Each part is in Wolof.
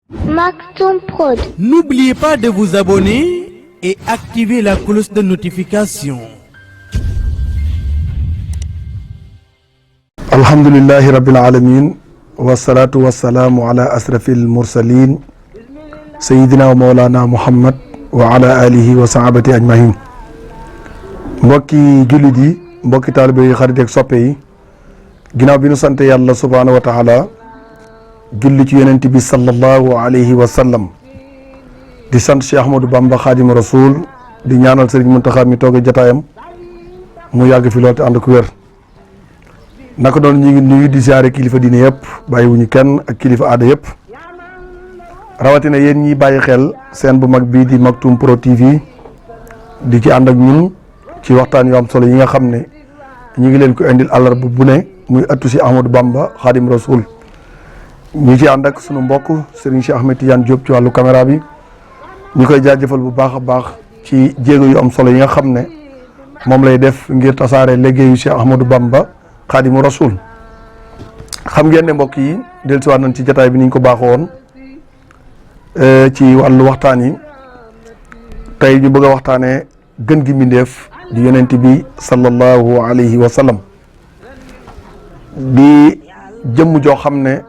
Maktoum Prod. N'oubliez pas de vous abonner et activer la cloche de notification. Alhamdulillahi rabbil alamin wassalatu wassalamu ala asrafil mursalin sayyidina wa mawlana Muhammad wa ala alihi wa sahabati ajmahin. mbokki jullit yi, mbokki taalibe yi, xarit ak soppe yi, ginnaaw bi nu sant yàlla subhanahu wa taala julli ci yonent bi sallallahu alayhi wa sallam, di sant Cheikh Ahmadou Bamba Khadim Rasoul, di ñaanal Serigne Mountakha mi tooge jataayam mu yàgg fi lool te ànd ko wér. naka doon ñu ngi nuyu di siyaare kilifa diine yëpp, bàyyiwuñu kenn, ak kilifa aada yëpp, rawatina yéen ñi bàyyi xel seen bu mag bii di Maktoum Pro TV di ci ànd ak ñun ci waxtaan yu am solo yi nga xam ne ñu ngi leen ko indil àllarba bu ne, muy ëttu si Ahmadou Bamba Khadim Rasoul. ñu ci ànd ak sunu mbokk Serigne Cheikh Ahmed Tidiane Diop ci wàllu caméra bi, ñu koy jaajëfal bu baax a baax ci jéego yu am solo yi nga xam ne moom lay def ngir tasaare liggéeyu Cheikh Ahmadou Bamba Khadimu Rasoul. xam ngeen ne mbokk yi dellusiwaat nañ ci jataay bi ni ñu ko baaxoo woon ci wàllu waxtaan yi. tey ñu bëgg a waxtaanee gën gi mbindeef di yonent bi sallallahu alayhi wa sallam, di jëmm joo xam ne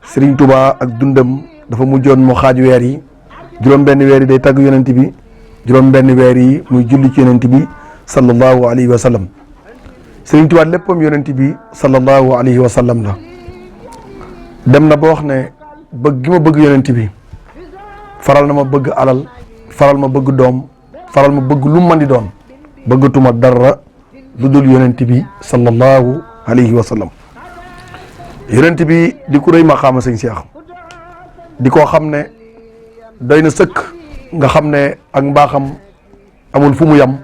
Serigne Touba ak dundam dafa mujjoon mu xaaj weer yi, juróom-benn weer yi day tagg yonent bi, juróom-benn weer yi muy julli ci yonent bi sallallahu alayhi wa sallam. Serigne Touba léppam yonent bi sallallahu alayhi wa sallam la. dem na ba wax ne bëgg gi ma bëgg yonent bi faral na ma bëgg alal, faral ma bëgg doom, faral ma bëgg lu man di doon, bëggatuma dara lu dul yonent bi sallallahu alayhi wa sallam. yonent bi di ku rëy maqaama sëñ Cheikh, di koo xam ne doy na sëkk nga xam ne ak mbaaxam amul fu mu yam,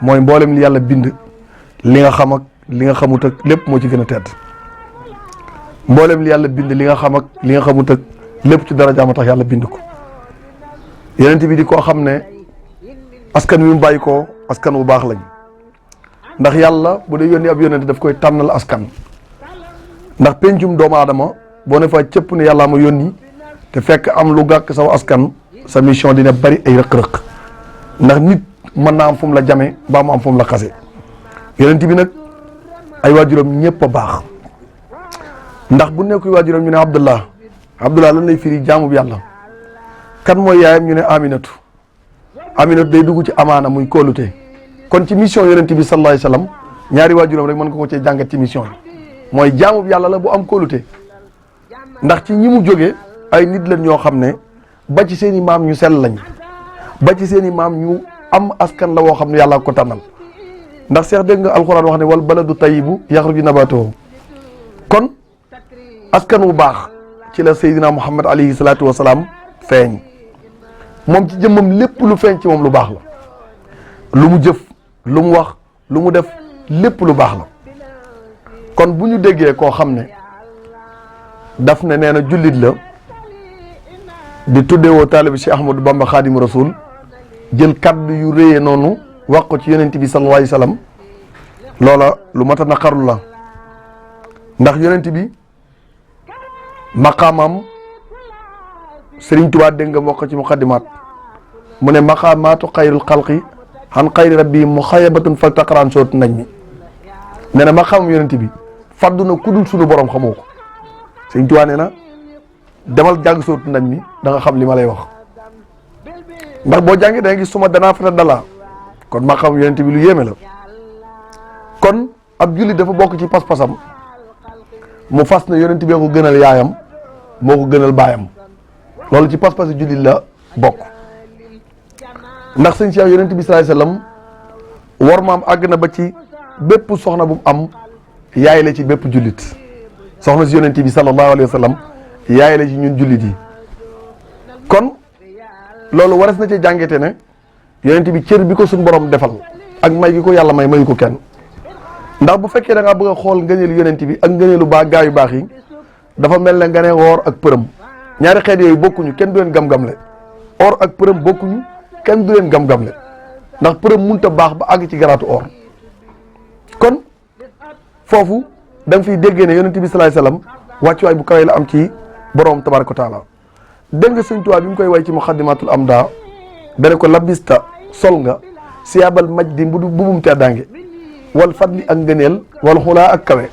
mooy mboolem li yàlla bind, li nga xam ak li nga xamut ak lépp moo ci gën a tedd. mboolem li yàlla bind, li nga xam ak li nga xamut ak lépp ci dara jaama tax yàlla bind ko. yonent bi di koo xam ne askan wi mu bàyyi ko askan wu baax lañ, ndax yàlla bu dee yónni ab yonent daf koy tànnal askan. ndax pencum doomu aadama boo ne fa cëpp ne yàllaa ma yónni te fekk am lu gàkk saw askan, sa mission dina bari ay rëq-rëq, ndax nit mën naa am fu mu la jame mbaa mu am fu mu la xase. yonent bi nag ay waajuram ñëpp a baax, ndax bu nekkuy waajuram ñu ne Abdullah lan lay firi jaamu bi yàlla. kan mooy yaayam ñu ne Aminatu day dugg ci amaana muy kóolute. kon ci mission yonent bi sallallahu alayhi wasallam ñaari waajuram rek mën nga ko cee jàngat ci mission yi, mooy jaamu bi yàlla la bu am kóolute. ndax ci ñi mu jógee ay nit lañ ñoo xam ne ba ci seen i maam ñu sell lañ, ba ci seen i maam ñu am askan la woo xam ne yàlla ko tànnal. ndax Seex dégg nga alxuraan wax ne wal baladu tayyibu yaxruju nabatuhu. kon askan wu baax ci la Seydina Muhammad alayhi salaatu wa salaam feeñ. moom ci jëmmam lépp lu feeñ ci moom lu baax la, lu mu jëf, lu mu wax, lu mu def, lépp lu baax la. kon bu ñu déggee koo xam ne daf ne nee na jullit la, di tuddewoo taalibi Cheikh Ahmadou Bamba Khadim Rasoul, jël kaddu yu réyee noonu wax ko ci yonent bi sallallahu alayhi wasallam, loola lu mat a naqarlu la. ndax yonent bi maqaamam Serigne Touba dégg nga wax ci muqaddimaat mu ne maqaamaatu xayril xalqi xan xayri rabbi mu xayabatun fal taqaraan soot nañ mi. nee na maqaamam yonent bi faddu na ku dul sunu borom xamoo ko. Serigne Touba nee na demal jàng soot nañ mi da nga xam li ma lay wax, ndax boo jàngee da nga gis suma danaa fata dala. kon maqaamam yonent bi lu yéeme la. kon ab jullit dafa bokk ci pas-pasam mu fas na yonent bi ko gënal yaayam, moo ko gënal baayam. loolu ci pas-pas jullit la bokk. ndax sëñ Cheikh yonent bi sallallahu alayhi wasallam war maam àgg na ba ci bépp soxna bu mu am yaay la ci bépp jullit. soxna si yonent bi sallallahu alayhi wasallam yaay la ci ñun jullit yi. kon loolu waras na ci jàngete ne yonent bi cër bi ko suñ borom defal ak may gi ko yàlla mayu ko kenn. ndax bu fekkee da ngaa bëgg a xool ngëneelu yonent bi ak ngëneelu gaa yu baax yi, dafa mel ne nga ne woor ak përëm. ñaari xeet yooyu bokkuñu, kenn du leen gam-gamle. or ak përëm bokkuñu, kenn du leen gam-gamle, ndax përëm munta baax ba àgg ci garaatu or. kon foofu da nga fiy déggee ne yonent bi sallallahu alayhi wasallam wàccuwaay bu kawe la am ci borom tabaraka wa taala. dégg nga sëñ Tuubaa bi mu koy way ci muxaddimatul amda dane ko labista sol nga siyaabal maj di mbubum teddaange wal fadli ak ngëneel wal xulaa ak kawe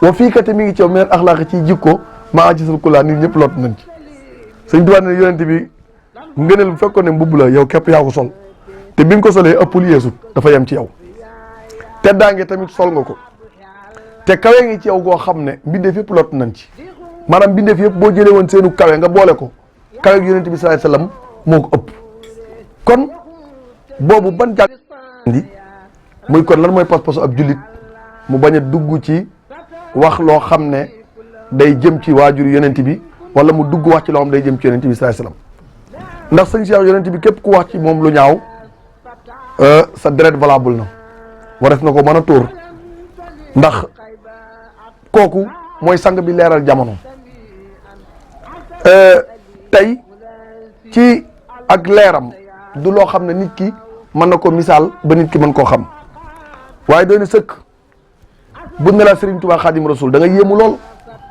wa fii kat mi ngi ci yow minal axlaaqi ci jikko maa ajisul kulaa nit ñëpp lot nañ ci sëñ Tuubaa ne yonent bi ngëneel bu fekkoon ne mbubb la yow képp yaa ko sol te bi nga ko solee ëppul yeesut dafa yem ci yow teddaange tamit sol nga ko te kawe ngi ci yow goo xam ne mbindeef yëpp lot nañ ci maanaam mbindeef yëpp boo jëlee woon seenu kawe nga boole ko kawe gi yonent bi sallallahu alayhi wasallam moo ko ëpp kon boobu ban jàng di muy kon lan mooy pas-pasu ab jullit mu bañ a dugg ci wax loo xam ne day jëm ci waajur yonent bi wala mu dugg wax ci loo xam day jëm ci yonent bi sallallahu alayhi wasallam ndax sëñ Cheikh yonent bi képp ku wax ci moom lu ñaaw sa deret valable na wares na ko mën a tóor ndax kooku mooy sang bi leeral jamono tey ci ak leeram du loo xam ne nit ki mën na ko misaal ba nit ki mën koo xam waaye doy na sëkk bu ne la Serigne Touba Khadim Rasoul da nga yéemu lool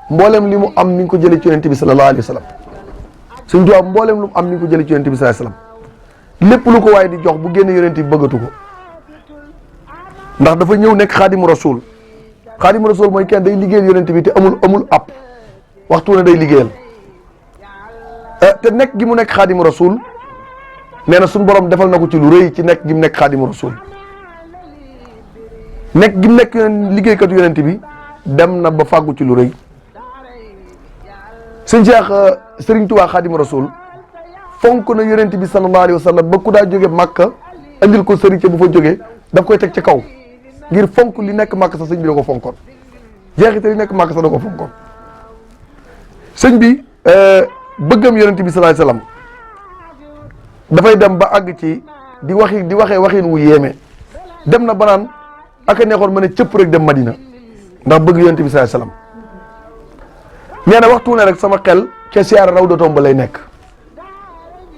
mboolem li mu am mi ngi ko jëlee ci yonent bi sallallahu alayhi wa sallam Serigne Touba mboolem lu mu am mi ngi ko jëlee ci yonent bi sallallahu alayhi wa sallam lépp lu ko waaye di jox bu génne yonent bi bëggatu ko ndax dafa ñëw nekk Khadim Rasoul Khadim Rasoul mooy kenn day liggéeyal yonent bi te amul app waxtu ne day liggéeyal te nekk gi mu nekk Khadim Rasoul nee na suñu borom defal na ko ci lu rëy ci nekk gi mu nekk Khadim Rasoul nekk gi mu nekk liggéeykatu yonent bi dem na ba fàggu ci lu rëy sëñ Cheikh Serigne Touba Khadim Rasoul fonk na yonent bi sallallahu alayhi wa sallam ba ku daa jóge Màkka andil ko sëriñ bu fa jógee daf koy teg ci kaw ngir fonk li nekk Màkka sax sëñ bi da ko fonkoon jeexite li nekk Màkka sax da ko fonkoon sëñ bi bëggam yonent bi sallallahu alayhi wa sallam dafay dem ba àgg ci di waxee waxin wu yéeme dem na ba naan ak a neexoon ma ne cëpp rek dem Madina ndax bëgg yonent bi sallallahu alayhi wa sallam nee na waxtu ne rek sama xel ca siyaara rawdatoom ba lay nekk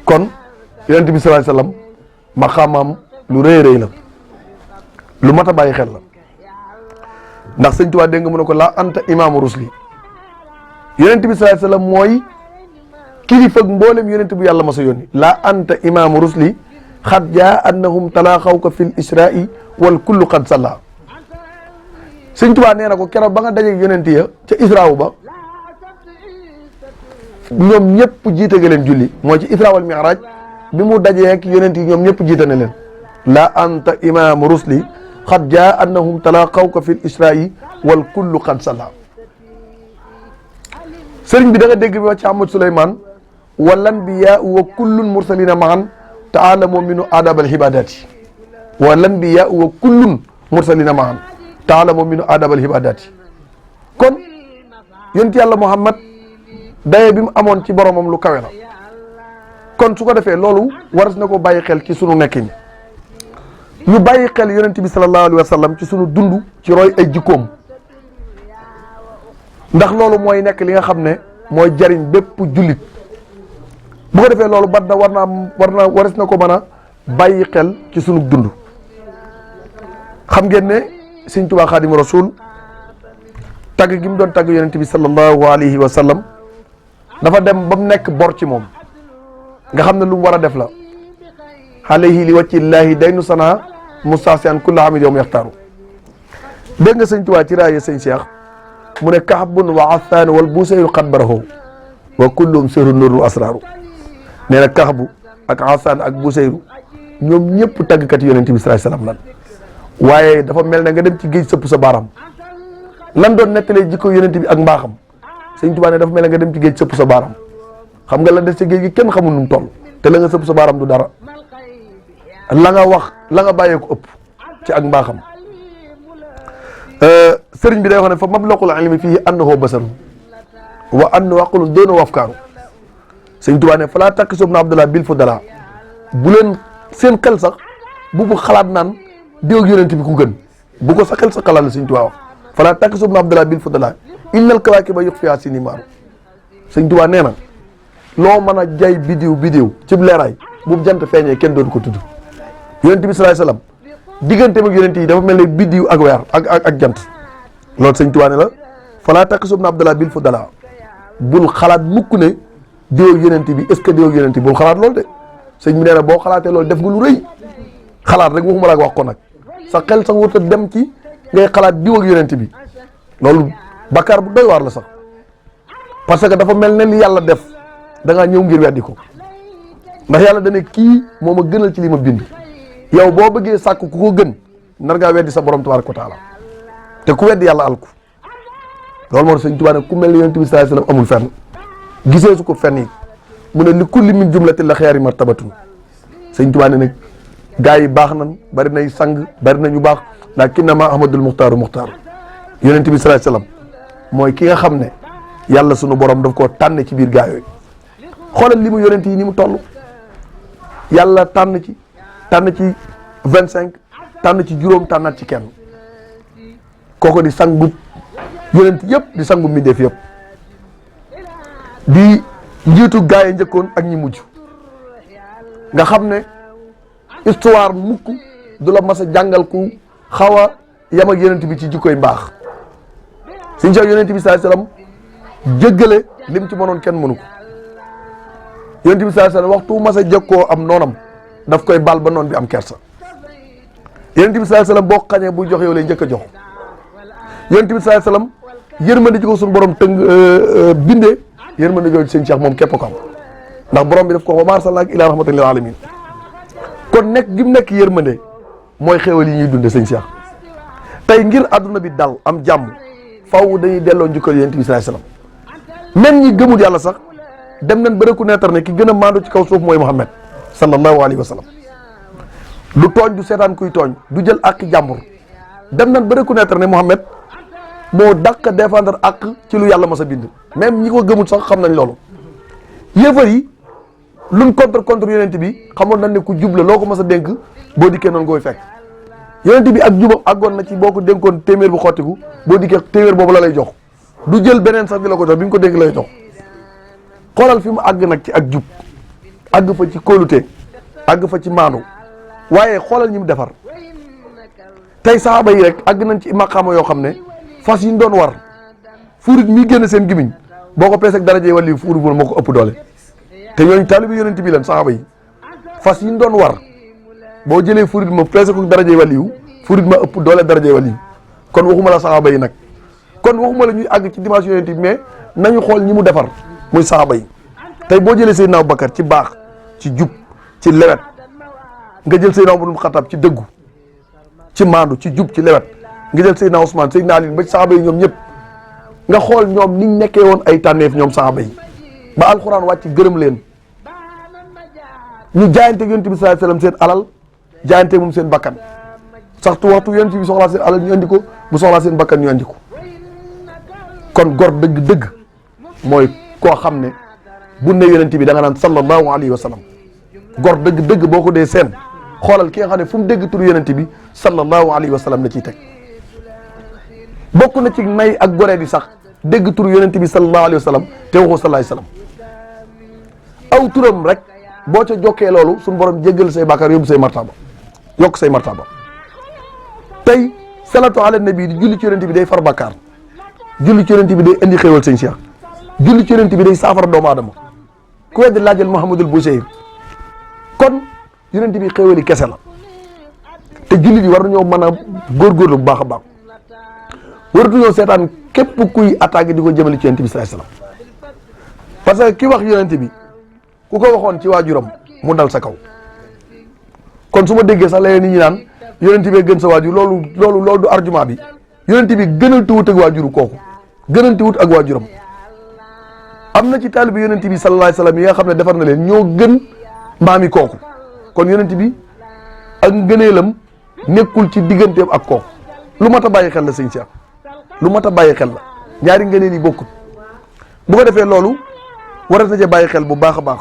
kon yonent bi sallallahu alayhi wa sallam maqaamam lu rëy rëy la lu mat a bàyyi xel la ndax sëñ Tuubaa dégg nga mu ne ko laa anta imaamu rusli yonent bi sallallahu alayhi wa sallam mooy kilifa mboolem yonent bu yàlla ma sa yónni laa anta imaamu rusli xad jaa annahum talaaxawka fil isra'i wal kullu qad salla sëñ Tuubaa nee na ko keroog ba nga dajeeg yonent ya ca isra'u ba ñoom ñëpp jiite nga leen julli mooy ci isra wal mi'raj bi mu dajeeg yonent yi ñoom ñëpp jiite na leen la anta imaamu rusli xad jaa annahum talaqawka fil isra'i wal kullu qad salla sëriñ bi da nga dégg bi wax ci Ahmad Souleymane wal anbiya wa kullun mursalina maan taalamu minu adab al ibadati wal anbiya wa kullun mursalina maan taalamu minu adab al ibadati kon yonent yàlla Muhammad daye bi mu amoon ci boromam lu kawe la kon su ko defee loolu waras na ko bàyyi xel ci sunu nekkin ñu bàyyi xel yonent bi sallallahu alayhi wa sallam ci sunu dund ci roy ay jikkoom ndax loolu mooy nekk li nga xam ne mooy jariñ bépp jullit bu ko defee loolu bat na waras na ko mën a bàyyi xel ci sunu dund xam ngeen ne Sëñ Tuubaa Xaadimu Rasuul tagg gi mu doon tagg yonent bi sallallahu alayhi wa sallam dafa dem ba mu nekk bor ci moom nga xam ne lu mu war a def la alayhi li wàccillaahi daynu sana mustasian kulla hamid yowm yaxtaaru dégg nga sëñ Tuubaa ci raaye sëñ Cheikh mu ne kaxbun wa athaan wal busayru qad barahu wa kullum sirru nuru asraru nee na kaxbu ak athaan ak busayru ñoom ñëpp tàggkat yonent bi sallallahu alayhi wasallam lan waaye dafa mel ne nga dem ci géej sëpp sa baaram lan doon nettalee jikko yonent bi ak mbaaxam sëñ Tuubaa ne dafa mel ne nga dem ci géej sëpp sa baaram xam nga la des ci géej gi kenn xamul nu mu toll te la nga sëpp sa baaram du dara la nga wax la nga bàyyee ko ëpp ci ak mbaaxam sëriñ bi day wax ne fa mablaqul ilmi fii annahu basaru wa annahu aqlun doona wafkaaru sëñ Tuubaa ne falaa takk sobna Abdallah bil fudala bu leen seen xel sax bu xalaat naan diw ak yonent bi ku gën bu ko sa xel sa xalaat la sëñ Tuubaa wax falaa takk sobna Abdallah bil fudala innal kawaakiba yuxfiha sinimaaru sëñ Tuubaa nee na loo mën a jay bidiw ci leeraay bu jant feeñee kenn doon ko tudd yonent bi sallallahu alayhi wasallam diggante ak yonent yi dafa mel ne bidiw ak weer ak jant loolu sëñ Tuubaa ne la falaa takk sobna Abdallah bil fudala bul xalaat mukk ne diw ak yonent bi est-ce que diw ak yonent bi bul xalaat loolu de sëñ bi nee na boo xalaatee loolu def nga lu rëy xalaat rek waxuma la wax ko nag sa xel sa wut a dem ci ngay xalaat diw ak yonent bi loolu bakkaar bu doy waar la sax parce que dafa mel ne li yàlla def da ngaa ñëw ngir weddi ko ndax yàlla dane kii moo ma gënal ci li ma bind yow boo bëggee sàkk ku ko gën nar ngaa weddi sa borom tabaaraka wa taala te ku weddi yàlla alku loolu moo tax sëñ Tuubaa ne ku mel ne yonent bi sallallahu alayhi wasallam amul fenn gisee su ko fenn yi mu ne li kulli min jumlati la xeeri martabatun sëñ Tuubaa ne nag gaa yi baax nan bari nay sang bari na ñu baax ndax ki na ma ahmadul muxtaaru muxtaaru yonent bi sallallahu alayhi wasallam mooy ki nga xam ne yàlla sunu borom daf koo tànn ci biir gaa yooyu xoolal li mu yonent yi ni mu toll yàlla tànn ci 25 tànn ci juróom tànnaat ci kenn kooku di sangu yonent yëpp di sangu mbindeef yëpp di njiitu gaa yi njëkkoon ak ñi mujj nga xam ne histoire mukk du la mas a jàngal ku xaw a yam ak yonent bi ci jikkoy mbaax suñ sa yonent bi sallallahu alayhi wasallam jéggale lim ci mënoon kenn mënu ko yonent bi sallallahu alayhi wasallam waxtu mas a jëkkoo am noonam daf koy baal ba noon bi am kersa yonent bi sallallahu alayhi wasallam boo xañee buy jox yow lay njëkk a jox yonent bi sallallahu alayhi wasallam yërmande ji ko suñu borom bindee yërmande jooju seen Cheikh moom képp ko am ndax borom bi daf ko wa maa arsalnaaka illaa rahmatan lil aalamiin kon nekk gi mu nekk yërmande mooy xéewal yi ñuy dunde sëñ Cheikh tey ngir àdduna bi dal am jàmm faw dañuy delloo njukkal yonent bi sallallahu alayhi wasallam même ñi gëmul yàlla sax dem nañ ba reconnaître ne ki gën a maandu ci kaw suuf mooy Muhammad sallallahu alayhi wa sallam du tooñ du seetaan kuy tooñ du jël àq jàmbur dem nañ ba reconnaître ne Muhammad moo dàq défendre àq ci lu yàlla mas a bind même ñi ko gëmul sax xam nañ loolu yëfar yi luñ contre yonent bi xamoon nañ ne ku jubla loo ko mas a dénk boo dikkee noonu koy fekk yonent bi ak jubam àggoon na ci boo ko dénkoon téeméer bu xottiku boo dikkee téeméer boobu la lay jox du jël beneen sax bi la ko jox bi nga ko dénk lay jox xoolal fi mu àgg nag ci ak jub àgg fa ci kóolute àgg fa ci maandu waaye xoolal ñi mu defar tey saxaaba yi rek àgg nañ ci maqaama yoo xam ne fas yi ñu doon war fuurit mi génn seen gimiñ boo ko peesee ak daraje wàll yi fuurit moo ko ëpp doole te ñooñu taalibe yonent bi leen saxaaba yi fas yi ñu doon war boo jëlee fuurit ma peese ko daraje wàll yi fuurit ma ëpp doole daraje wàll yi kon waxuma la saxaaba yi nag kon waxuma la ñuy àgg ci dimension yonent bi mais nañu xool ñi mu defar muy saxaaba yi tey boo jëlee Seydina Abubakar ci baax ci jub ci lewet nga jël Seydina Umar ibn Xattaab ci dëggu ci maandu ci jub ci lewet nga jël Seydina Ousmane Seydina Ali ba saxaaba yi ñoom ñëpp nga xool ñoom niñ nekkee woon ay tànneef ñoom saxaaba yi ba alxuraan wàcc gërëm leen ñu jaayante yonent bi sallallahu alayhi wasallam seen alal jaayante moom seen bakkan saxtu waxtu yonent bi soxlaa seen alal ñu andi ko bu soxlaa seen bakkan ñu andi ko kon gor dëgg-dëgg mooy koo xam ne bu ne yonent bi da nga naan sallallahu alayhi wa sallam gor dëgg-dëgg boo ko dee seen xoolal ki nga xam ne fu mu dégg turu yonent bi sallallahu alayhi wa sallam la ciy teg bokk na ci nay ak goree di sax dégg turu yonent bi sallallahu alayhi wa sallam te waxoo sallallahu alayhi wa sallam aw turam rek boo ca jokkee loolu suñu borom jéggal say bàkkaar yóbbu say martaba yokk say martaba tey salatu ala nabi di julli ci yonent bi day far bàkkaar julli ci yonent bi day indi xéewal sëñ Cheikh julli ci yonent bi day saafara doomu aadama ku weddi laajal Muhammadul Busayr kon yonent bi xéewali kese la te jullit yi war nañoo mën a góorgóorlu bu baax a baax waratuñoo seetaan képp kuy attaqué di ko jëmale ci yonent bi sallallahu alayhi wasallam parce que ki wax yonent bi ku ko waxoon ci waajuram mu dal sa kaw kon su ma déggee sax léegi nit ñi naan yonent bi gën sa waajur loolu du argument bi yonent bi gënal tuwut ak waajuru kooku gënal tuwut ak waajuram am na ci taalibe yonent bi sallallahu alayhi wasallam yi nga xam ne defar na leen ñoo gën maami kooku kon yonent bi ak ngëneelam nekkul ci digganteem ak kooku lu mat a bàyyi xel la sëñ Cheikh lu mat a bàyyi xel la ñaari ngëneel yi bokkut bu ko defee loolu warat na cee bàyyi xel bu baax a baax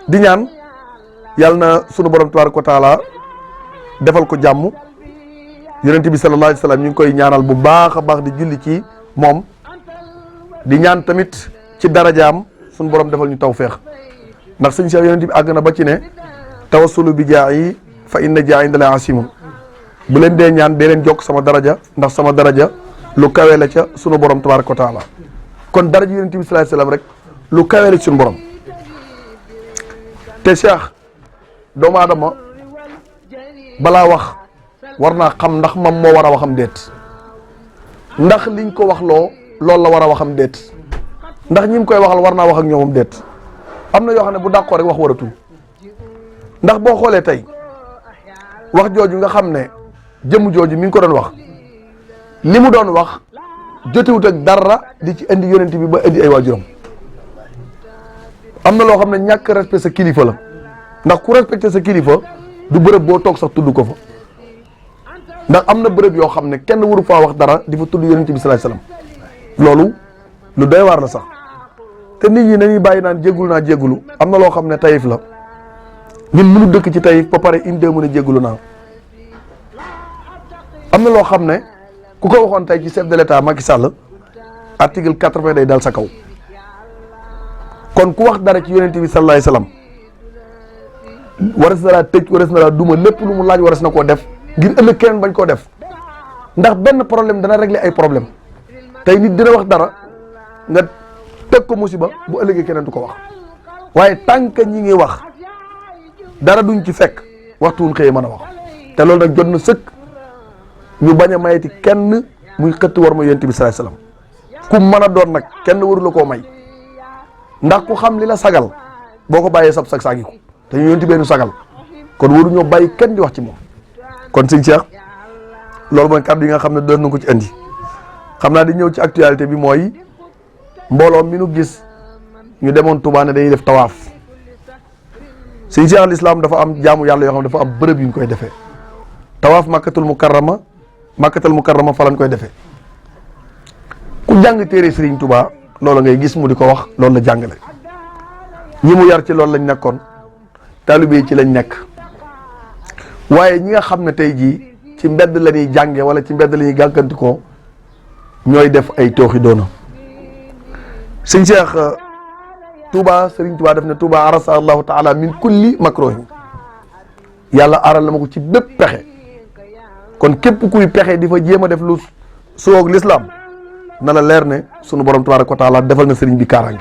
di ñaan yàlla na sunu borom tabaaraka wa taala defal ko jàmm yonent bi sallallahu alayhi wasallam ñu ngi koy ñaanal bu baax a baax di julli ci moom di ñaan tamit ci darajaam sunu borom defal ñu tawfeex ndax sëñ Cheikh yonent bi àgg na ba ci ne tawassulu bi jaayi fa inna jaayi inda la asimun bu leen dee ñaan dee leen jokk sama daraja ndax sama daraja lu kawe la ca sunu borom tabaaraka wa taala kon daraja yonent bi sallallahu alayhi wasallam rek lu kawe la suñu borom te Cheikh doomu aadama balaa wax war naa xam ndax mam moo war a waxam déet ndax liñ ko wax loolu la war a waxam déet ndax ñi mu koy waxal war naa wax ak ñoomam déet am na yoo xam ne bu dàqoo rek wax waratul ndax boo xoolee tey wax jooju nga xam ne jëmm jooju mi ngi ko doon wax li mu doon wax jotewut ak dara di ci indi yonent bi ba indi ay waajuram am na loo xam ne ñàkk respect sa kilifa la ndax ku respecté sa kilifa du bërëb boo toog sax tudd ko fa ndax am na bërëb yoo xam ne kenn waru faa wax dara di fa tudd yonent bi sallallahu alayhi wasallam loolu lu doy waar la sax te nit ñi nañuy bàyyi naan jéggulu naa jéggulu am na loo xam ne Taïf la ñun mënu dëkk ci Taïf ba pare inde mu ne jéggulu naa am na loo xam ne ku ko waxoon tey ci chef de l'état Macky Sall article 80 day dal sa kaw kon ku wax dara ci yonent bi sallallahu alayhi wasallam waras na laa tëj waras na laa duma lépp lu mu laaj waras na koo def ngir ëllëg keneen bañ koo def ndax benn problème dana régler ay problème tey nit dina wax dara nga teg ko musiba bu ëllëgee keneen du ko wax waaye tant que ñi ngi wax dara duñ ci fekk waxtu wuñ xëyee mën a wax te loolu nag jot na sëkk ñu bañ a mayeti kenn muy xëtt war ma yonent bi sallallahu alayhi wasallam ku mën a doon nag kenn waru la koo may ndax ku xam li la sagal boo ko bàyyee sab sag saagi ko te ñu yonent benn sagal kon waruñoo bàyyi kenn di wax ci moom kon sëñ Cheikh loolu mooy kàddu yi nga xam ne doon na ko ci indi xam naa di ñëw ci actualité bi mooy mbooloo mi nu gis ñu demoon Touba ne dañuy def tawaaf sëñ Cheikh al Islam dafa am jaamu yàlla yoo xam ne dafa am bërëb yu ñu koy defee tawaaf makkatul mukarrama fa lañ koy defee ku jàng téere Serigne Touba loolu ngay gis mu di ko wax loolu la jàngale ñi mu yar ci loolu lañ nekkoon taalibe yi ci lañ nekk waaye ñi nga xam ne tey jii ci mbedd la ñuy jànge wala ci mbedd la ñuy gànkantikoo ñooy def ay tooxi doona sëñ Cheikh Touba Serigne Touba def ne Touba arasa allahu taala min kulli makruhin yàlla aaral na ma ko ci bépp pexe kon képp kuy pexe di fa jéem a def lu soog l'islam na la leer ne sunu borom tabaaraka wa taala defal na sëriñ bi kaaraange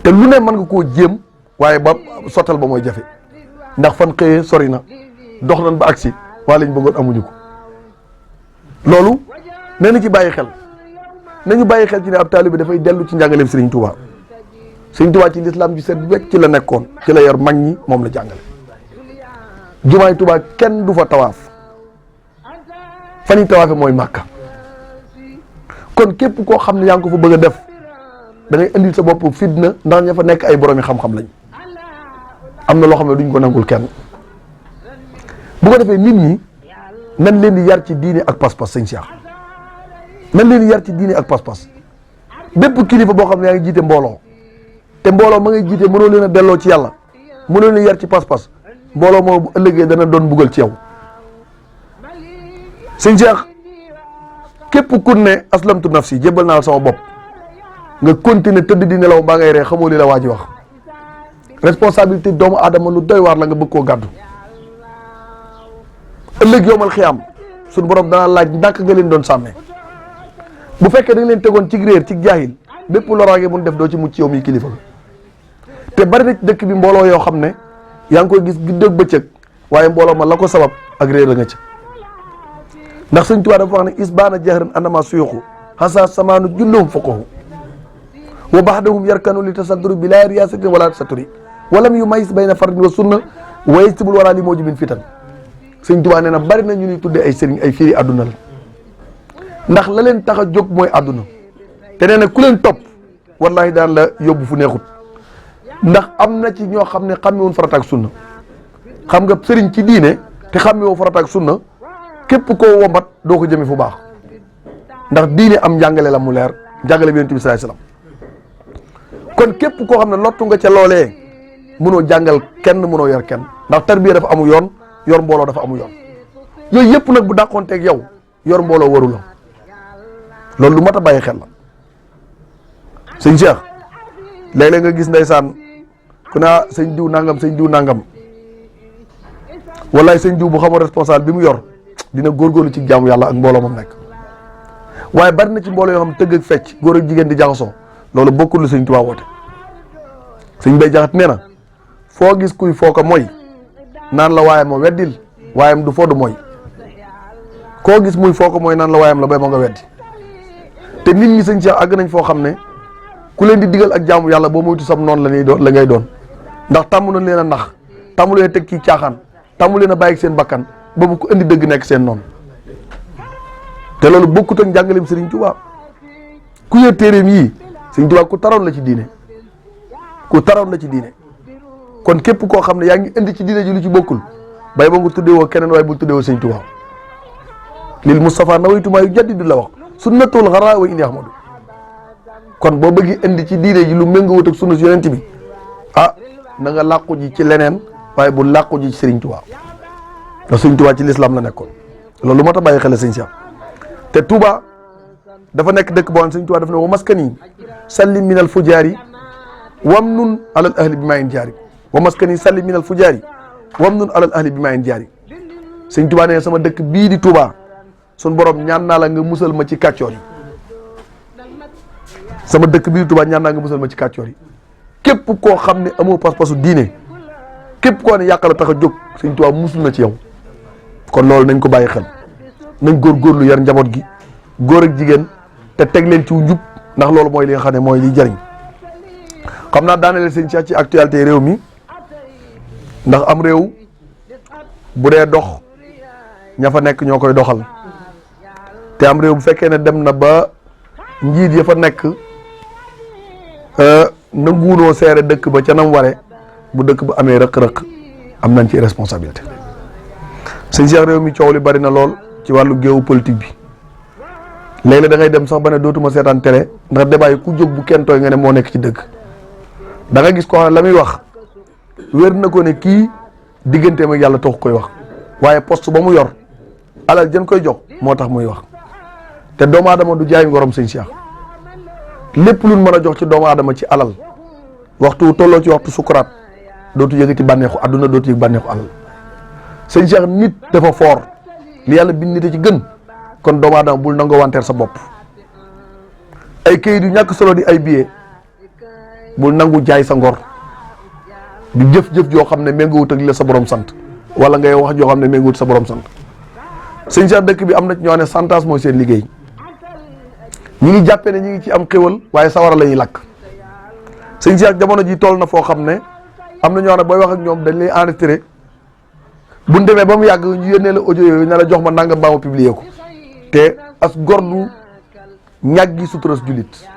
te lu ne mën nga koo jéem waaye ba sottal ba mooy jafe ndax fan xëyee sori na dox nañ ba agsi waa lañ bëggoon amuñu ko loolu nee na ci bàyyi xel nañu bàyyi xel ci ne ab taalibe dafay dellu ci njàngaleem Serigne Touba Serigne Touba ci l'islam ji seet wecc ci la nekkoon ci la yor mag ñi moom la jàngale jumaay Touba kenn du fa tawaaf fan yi tawaafe mooy Màkka kon képp koo xam ne yaa ngi ko fa bëgg a def da ngay indil sa bopp fitna ndax ña fa nekk ay boroomi xam-xam lañ am na loo xam ne duñ ko nangul kenn bu ko defee nit ñi nan leen di yar ci diine ak pas-pas sëñ Cheikh nan leen di yar ci diine ak pas-pas bépp kilifa boo xam ne yaa ngi jiite mbooloo te mbooloo ma ngay jiite mënoo leen a delloo ci yàlla mënoo leen yar ci pas-pas mbooloo moo bu ëllëgee dana doon buggal ci yow sëñ Cheikh képp ku ne aslamtu nafsi jébbal naa sama bopp nga continuer tëdd di nelaw mbaa ngay ree xamoo li la waa ji wax responsabilité doomu aadama lu doy waar la nga bëgg koo gàddu ëllëg yowmal xiyaam suñu borom danaa laaj ndànk nga leen doon sàmmee bu fekkee da nga leen tegoon ci réer ci jaahil bépp loraange mun def doo ci mucc yow mi kilifa te bari na ci dëkk bi mbooloo yoo xam ne yaa ngi koy gis guddeeg bëccëg waaye mbooloo ma la ko sabab ak réer la nga ca ndax Sëñ Tuubaa dafa wax ne isbaana jahran annama suyuxu xasa samaanu jullahum fuqahu wa baxdahum yarkanu li tasadduri bi laa riyasatin wala tasaturi walam yu mayis bayna fardin wa sunna wa yajtibul wara li mujibin fitan Sëñ Tuubaa nee na bari na ñu ni tuddee ay sëriñ ay firi àdduna la ndax la leen tax a jóg mooy àdduna te nee na ku leen topp wallahi daan la yóbbu fu neexut ndax am na ci ñoo xam ne xàmmewuñ farata ak sunna xam nga sëriñ ci diine te xàmmewoo farata ak sunna képp koo wombat doo ko jëme fu baax ndax diine am njàngale la mu leer njàngale bi Yonent bi sallallahu alayhi wasallam kon képp koo xam ne lottu nga ca loolee mënoo jàngal kenn mënoo yor kenn ndax tarbiya dafa amu yoon yor mbooloo dafa amu yoon yooyu yëpp nag bu dàqoonteeg yow yor mbooloo waru la loolu lu mat a bàyyi xel la sëñ Cheikh léeg-léeg nga gis ndeysaan ku ne sëñ diw nangam wallaay sëñ diw bu xamoon responsable bi mu yor dina góorgóorlu ci jaamu yàlla ak mbooloo moom nekk waaye bari na ci mbooloo yoo xam tëgg ak fecc góor ak jigéen di jaxasoo loolu bokkul lu sëñ Tuubaa woote. sëñ Bay Jaxate nee na foo gis kuy foo ko mooy naan la waayam ma weddil waayam du foo du mooy koo gis muy foo ko mooy naan la waayam la bay ma nga weddi te nit ñi sëñ Cheikh àgg nañ foo xam ne ku leen di digal ak jaamu yàlla boo moytu sam noonu la ngay doon ndax tàmm nañ leen a nax tàmmu leen a teg ci caaxaan tàmmu leen a bàyyi seen bakkan ba bu ko indi dëgg nekk seen noonu te loolu bokkut ak njàngaleem Sëriñ Tuubaa ku yër téeréem yii Sëriñ Tuubaa ku taroon la ci diine kon képp koo xam ne yaa ngi indi ci diine ji lu ci bokkul bay ba nga tuddewoo keneen waaye bu tuddewoo Sëriñ Tuubaa lil Mustafa nawaytumaa yu jaddidu la wax sunnatul xaraa wa indi ahmadu kon boo bëggi indi ci diine ji lu méngoowut ak sunna si yonent bi na nga làqu ji ci leneen waaye bu làqu ji ci Sëriñ Tuubaa ndax Sëriñ Tuubaa ci lislaam la nekkoon loolu moo tax bàyyi xel sëñ Cheikh te Touba dafa nekk dëkk boo xam Sëriñ Tuubaa daf ne wa maskani sallim minal fujaari wam nun alal ahli bi maa in jaari wa maskani sallim minal fujaari wam nun alal ahli bi maa in jaari Sëriñ Tuubaa ne sama dëkk bii di Touba sun borom ñaan naa la nga musal ma ci kàccoor yi sama dëkk bii di Touba ñaan naa nga musal ma ci kàccoor yi képp koo xam ne amoo pas-pasu diine képp koo ne yàqala tax a jóg Sëriñ Tuubaa musul na ci yow kon loolu nañ ko bàyyi xel nañ góorgóorlu yar njaboot gi góor ak jigéen te teg leen ci njub ndax loolu mooy li nga xam ne mooy liy jëriñ xam naa daaneel sëñ Cheikh ci actualité réew mi ndax am réew bu dee dox ña fa nekk ñoo koy doxal te am réew bu fekkee ne dem na ba njiit ya fa nekk nanguwunoo seere dëkk ba ca nam ware bu dëkk ba amee rëq-rëq am nañ ci responsabilité sëñ Cheikh réew mi coow li bari na lool ci wàllu géewu politique bi léeg-léeg da ngay dem sax ba ne dootuma seetaan télé ndax débat yi ku jóg bu kenn tooy nga ne moo nekk ci dëgg da nga gis koo xam ne la muy wax wér na ko ne kii digganteem ak yàlla tax koy wax waaye poste ba mu yor alal jën koy jox moo tax muy wax te doomu aadama du jaay ngorom sëñ Cheikh lépp luñ mën a jox ci doomu aadama ci alal waxtu tolloo ci waxtu sukuraat dootu yëg ci bànneexu àdduna dootu yëg bànneexu alal sëñ Cheikh nit dafa foor li yàlla bind nit a ci gën kon doomu aadama bul nangoo wanteer sa bopp ay këyit yu ñàkk solo di ay billet bul nangu jaay sa ngor di jëf-jëf joo xam ne méngoowut ak li la sa borom sant wala ngay wax joo xam ne méngoowut sa borom sant sëñ Cheikh dëkk bi am na ci ñoo ne santas mooy seen liggéey ñi ngi jàppee ne ñi ngi ci am xéwal waaye sawara la ñuy lakk sëñ Cheikh jamono ji toll na foo xam ne am na ñoo ne booy wax ak ñoom dañ lay enregistré buñ demee ba mu yàgg ñu yónnee la audio yooyu ne la jox ma nangam baa ma publier ko te as gor du ñàggi suturas jullit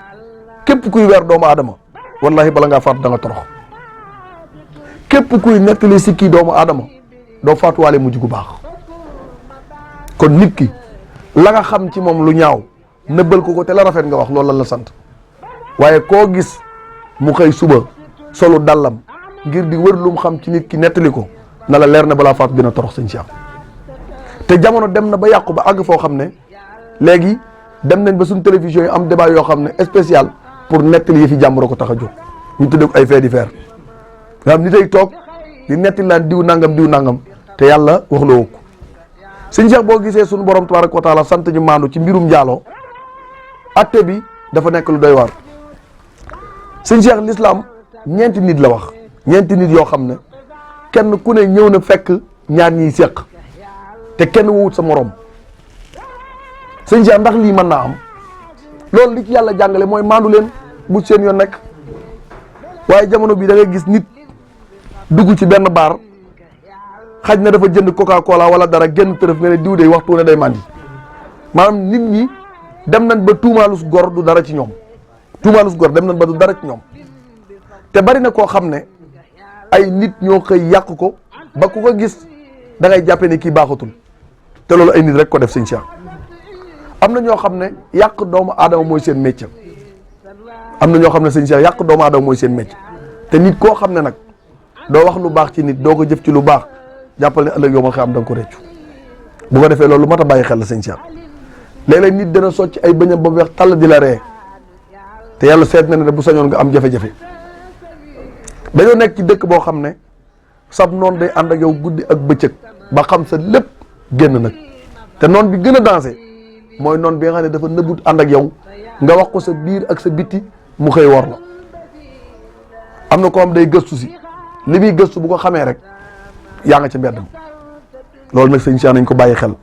képp kuy weer doomu aadama wallahi bala ngaa faatu da nga torox képp kuy nettali sikki doomu aadama doo faatuwaale mujj gu baax kon nit ki la nga xam ci moom lu ñaaw nëbbal ko te la rafet nga wax loolu lan la sant waaye koo gis mu xëy suba solu dallam ngir di wër lu mu xam ci nit ki nettali ko na la leer na balaa faatu gën a torox sëñ Cheikh te jamono dem na ba yàqu ba àgg foo xam ne léegi dem nañ ba suñ télévision yi am débat yoo xam ne spécial pour nettali yi fi jàmbur ko tax a jóg ñu tuddee ko ay faits divers nga xam ni tey toog di nettali laan diw nangam te yàlla wax la wokk sëñ Cheikh boo gisee suñu borom tabaraka wa taala sant ñu maandu ci mbirum njaaloo atte bi dafa nekk lu doy waar sëñ Cheikh l'islam ñeenti nit la wax ñeenti nit yoo xam ne kenn ku ne ñëw na fekk ñaar ñiy séq te kenn wowut sa morom sëñ Cheikh ndax lii mën naa am loolu li ci yàlla jàngale mooy maandu leen bu seen yoon nekk waaye jamono bi da ngay gis nit dugg ci benn baar xaj na dafa jënd coca cola wala dara génn tërëf nga ne diw de waxtu ne day màndi maanaam nit ñi dem nañ ba tuumaalus gor du dara ci ñoom tuumaalus gor dem nañ ba du dara ci ñoom te bari na koo xam ne ay nit ñoo xëy yàq ko ba ku ko gis da ngay jàppee ne kii baaxatul te loolu ay nit rek ko def sëñ Cheikh am na ñoo xam ne yàq doomu aadama mooy seen métier am na ñoo xam ne sëñ Cheikh yàq doomu aadama mooy seen métier te nit koo xam ne nag doo wax lu baax ci nit doo ko jëf ci lu baax jàppal ne ëllëg yomal xam da nga ko réccu bu ko defee loolu mat a bàyyi xel la sëñ Cheikh léeg-léeg nit dana socc ay bëñam ba weex tàll di la ree te yàlla seet na ne bu sañoon nga am jafe-jafe dañoo nekk ci dëkk boo xam ne sab noon day ànd ak yow guddi ak bëccëg ba xam sa lépp génn nag te noon bi gën a dansé mooy noon bi nga xam ne dafa nëbbut ànd ak yow nga wax ko sa biir ak sa bitti mu xëy wor la am na ko am day gëstu si li muy gëstu bu ko xamee rek yaa nga ca mbedd ma loolu nag sëñ Cheikh nañ ko bàyyi xel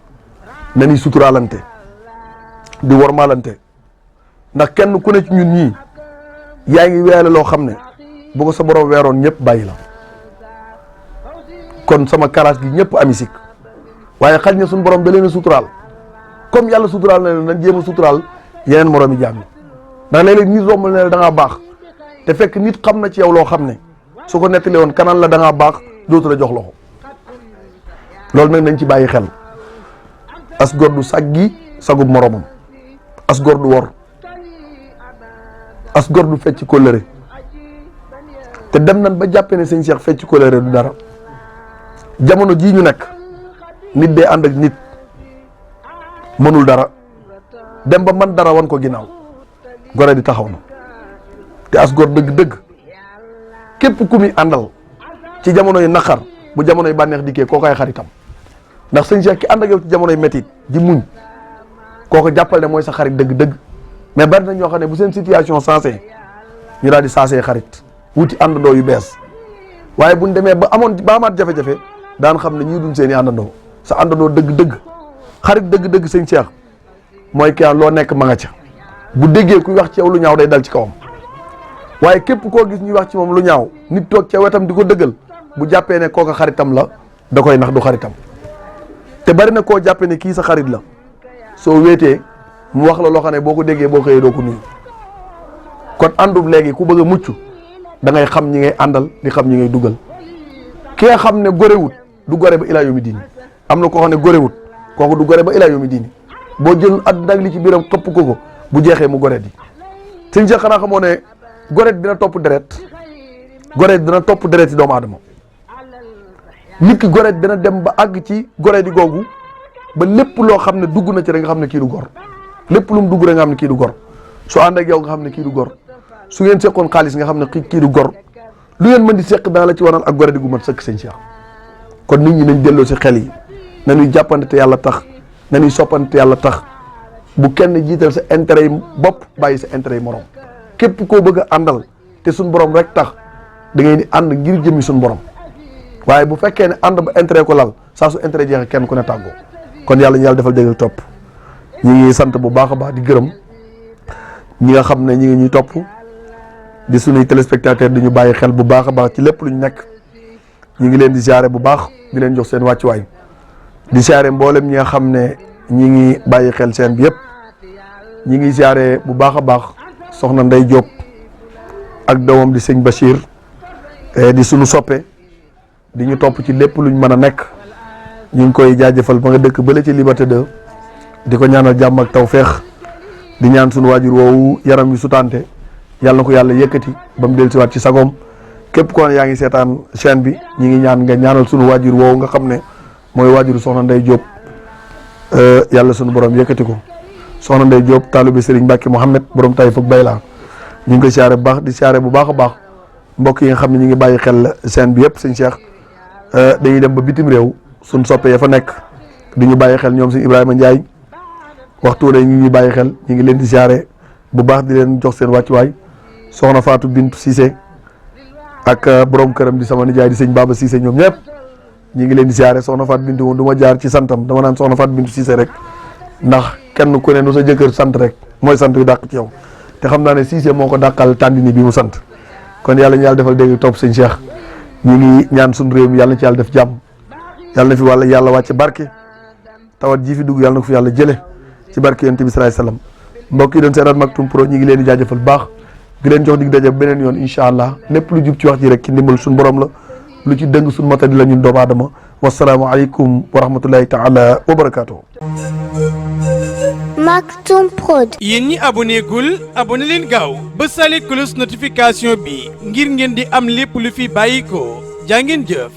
na ñuy suturaalante di wormaalante ndax kenn ku ne ci ñun ñii yaa ngi weele loo xam ne bu ko sa borom weeroon ñëpp bàyyi la kon sama karaas gi ñëpp ami sikk waaye xaj na suñu borom da leen a suturaal comme yàlla suturaal na leen nañ jéem a suturaal yeneen moroom yi jaam ndax léeg-léeg nit romb ne da ngaa baax te fekk nit xam na ci yow loo xam ne su ko nettalee woon kanaan la da ngaa baax dootu la jox loxo loolu nag nañ ci bàyyi xel as góor du saggi sagub moromam as góor du wor as góor du fecc kóllëre te dem nañ ba jàppee ne sëñ Cheikh fecc kóllëre du dara jamono jii ñu nekk nit day ànd ak nit mënul dara dem ba man dara wan ko ginnaaw gore di taxaw na te as góor dëgg-dëgg képp ku muy àndal ci jamonoy naqar bu jamonoy bànneex dikkee koo koy xaritam ndax sëñ Cheikh ki ànd ak yow ci jamonoy métit di muñ kooko jàppal ne mooy sa xarit dëgg-dëgg mais bari na ñoo xam ne bu seen situation sensé ñu daal di sensé xarit wuti àndandoo yu bees waaye buñ demee ba amaat jafe-jafe daan xam ne ñii duñ seen i àndandoo sa àndandoo dëgg-dëgg xarit dëgg-dëgg sëñ Cheikh mooy kii loo nekk ma nga ca bu déggee kuy wax ci yow lu ñaaw day dal ci kawam waaye képp koo gis ñuy wax ci moom lu ñaaw nit toog ca wetam di ko dëggal bu jàppee ne kooka xaritam la da koy nax du xaritam te bari na koo jàppee ne kii sa xarit la soo wéetee mu wax la loo xam ne boo ko déggee boo xëyee doo ko nuyu kon àndub léegi ku bëgg a mucc da ngay xam ñi ngay àndal di xam ñi ngay dugal ki nga xam ne gorewut du gore ba ilaa yomi diini am na koo xam ne gorewut kooku du gore ba ilaa yomi diini boo jël àdduna ak li ci biiram xëpp ko bu jeexee mu goret yi sëñ Cheikh xanaa xamoo ne goret dina topp deret goret dina topp deret yi doomu aadama nit ki goret dina dem ba àgg ci goret yi googu ba lépp loo xam ne dugg na ci rek nga xam ne kii du gor lépp lu mu dugg rek nga xam ne kii du gor su ànd ak yow nga xam ne kii du gor su ngeen seqoon xaalis nga xam ne kii du gor lu ngeen mën di seq dana la ci wanal ak goret di gu mat sëkk sëñ Cheikh kon nit ñi nañ delloo si xel yi nañuy jàppante te yàlla tax nañuy soppante te yàlla tax bu kenn jiital sa intérêt yi bopp bàyyi sa intérêt yi morom képp koo bëgg a àndal te suñ borom rek tax da ngay di ànd ngir jëmmi suñ borom waaye bu fekkee ne ànd ba intérêt ko lal saa su intérêt jeexee kenn ku ne tàggoo kon yàlla ñu yàlla defal dégg topp ñi ngi sant bu baax a baax di gërëm ñi nga xam ne ñi ngi ñuy topp di suñuy téléspectateur di ñu bàyyi xel bu baax a baax ci lépp lu ñu nekk ñi ngi leen di siyaare bu baax di leen jox seen wàccuwaay di siyaare mboolem ñi nga xam ne ñi ngi bàyyi xel seen bi yëpp ñi ngi siyaare bu baax a baax soxna Ndey Diop ak doomam di sëñ Bachir di suñu soppe di ñu topp ci lépp luñ mën a nekk ñu ngi koy jaajëfal ba nga dëkk bële ci Liberté 2 di ko ñaanal jàmm ak tawféex di ñaan suñu waajur woowu yaram wi sutante yàlla na ko yàlla yëkkati ba mu dellusiwaat ci sagoom képp ko yaa ngi seetaan chaîne bi ñi ngi ñaan nga ñaanal suñu waajur woowu nga xam ne mooy waajuru soxna Ndey Diop yàlla suñu borom yëkkati ko soxna Ndey Diop taalibe Serigne Mbacke Mouhamed borom Taïf ak Bayla ñu ngi koy siyaare bu baax di siyaare bu baax a baax mbokk yi nga xam ne ñu ngi bàyyi xel chaîne bi yëpp sëñ Cheikh dañuy dem ba bitim réew suñ soppe ya fa nekk di ñu bàyyi xel ñoom sëñ Ibrahima Ndiaye waxtu day ñu ngi bàyyi xel ñu ngi leen di siyaare bu baax di leen jox seen wàccuwaay soxna Fatou Bintou Cissé ak borom këram di sama nijaay di sëñ Baba Cissé ñoom ñëpp ñu ngi leen di siyaare soxna Fatou Bintou moom du ma jaar ci santam dama naan soxna Fatou Bintou Cissé rek ndax kenn ku ne nu sa jëkkër sant rek mooy sant yu dàq ci yow te xam naa ne Cissé moo ko dàqal tàndini bi mu sant kon yàlla ñu yàlla defal dégg topp sëñ Cheikh ñu ngi ñaan suñu réew mi yàlla na ci yàlla def jàmm yàlla na fi wàlla yàlla wàcce barke tawat ji fi dugg yàlla na ko fi yàlla jële ci barke yonent bi salaay salaam mbokk yi doon seetaan Maktoum Pro ñi ngi leen di jaajëfal baax di leen jox dig daje beneen yoon incha allah lépp lu jub ci wax ji rek ci ndimbal suñu borom la lu ci dëng suñu matadi la ñun doomu aadama wasalaamu aleykum wa rahmatullahi taala wa barakaatuh. Maktoum Prod. yéen ñi aboné gul aboné leen gaaw ba sale cloche notification bi ngir ngeen di am lépp lu fi bàyyi ko jaa ngeen jëf.